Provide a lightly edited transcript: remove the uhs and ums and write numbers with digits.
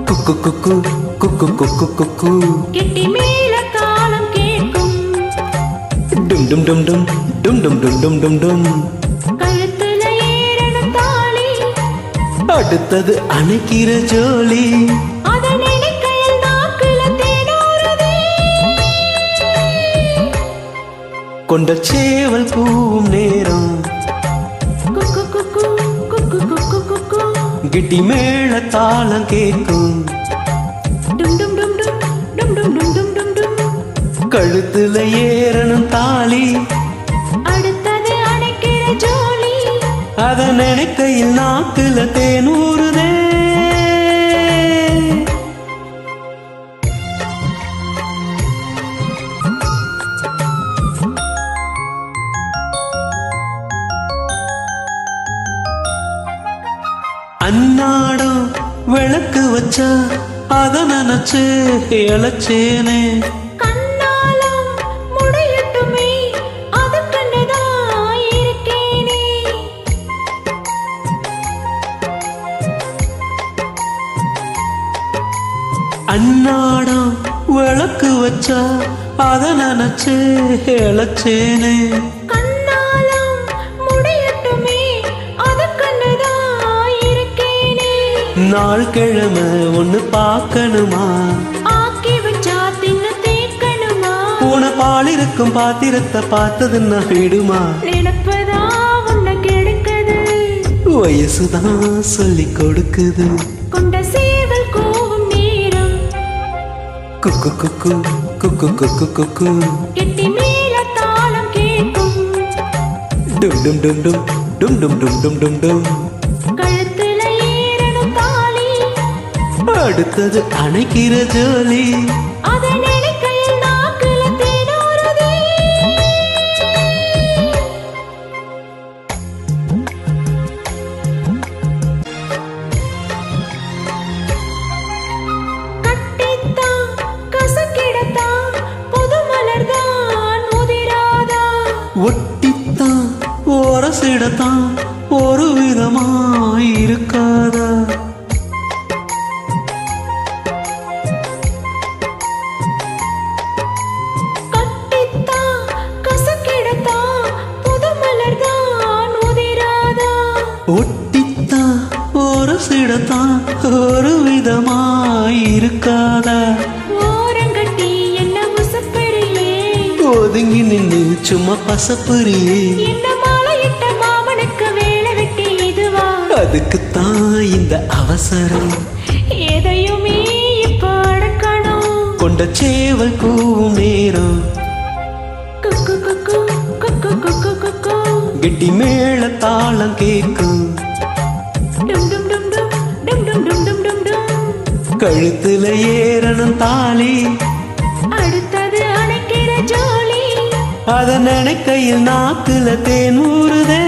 குக்கு குக்கு குக்கு குக்கு கெட்டி மேல தாளம் கேட்கும். டும் டும் டும் டும் டும் டும் டும் டும் டும் டும். கழுத்துல ஏறணும் தாலி, அடுத்தது அணைக்கிற ஜோலி. அதன் இணைக்கையில் நாக்குல தேனூறுதே. கொண்ட சேவல் கூவும் நேரம். குக்கு குக்கு குக்கு குக்கு குக்கு கிட்டி மேல தாளம் கேட்கும். கழுத்துல ஏறணும் தாலி, அடுத்தது அணைக்கிற ஜோலி. அத நினைக்கையில் நாக்குல தேனூறுதே. அன்னாடம் விளக்கு வச்சா அத நினைச்சு இழைச்சேனே. அன்னாடம் விளக்கு வச்சா அத நினைச்சு இழைச்சேனே. நாள் கிழமை ஒண்ணு பார்க்கணுமா, ஆக்கி வச்சா தின்னு தேக்கணுமா. பூனை பால் இருக்கும் பாத்திரத்தை பார்த்ததுன்னா விடுமா. நினைப்பதா உன்னை கெடுக்குது, வயசுதான் சொல்லி கொடுக்குது. கொண்ட சேவல் கூவும் நேரம். குக்கு குக்கு குக்கு குக்கு குக்கு கெட்டி மேல தாளம் கேட்கும். டும் டும் டும் டும் டும் டும் டும் டும் டும் டும். கழுத்துல ஏறணும் தாலி, அடுத்தது அணைக்கிற ஜோலி. அதன் இணைக்கையில் நாக்குல தேனூறுதே. கட்டித்தான் கசக்கிடத்தான் புது மலர்தான் உதிராதா. ஒட்டித்தான் ஓரசிடத்தான் ஒரு விதமாயிருக்காதா. கட்டித்தான் கசக்கிடத்தான் புது மலர்தான் உதிராதா. ஒட்டித்தான் ஓரசிடத்தான் ஒரு விதமாயிருக்காதா. ஓரங்கட்டி என்ன உசப்பெரியே, ஒதுங்கி நின்று சும்மா பசப்புரியே. என்ன மாலையிட்ட மாமனுக்கு வேலை வெட்டி இதுவா. அதுக்குத்தான் இந்த அவசரம், எதையுமே இப்ப அடக்கணும். கொண்ட சேவல் கூவும் நேரம். குக்கு குக்கு குக்கு குக்கு குக்கு கெட்டி மேல தாளம் கேட்கும். டும் டும் டும் டும் டும் டும் டும் டும் டும் டும். கழுத்துல ஏறணும் தாலி, அடுத்தது அணைக்கிற ஜோலி. அத நினைக்கையில் நாக்குல தேன் ஊறுதே.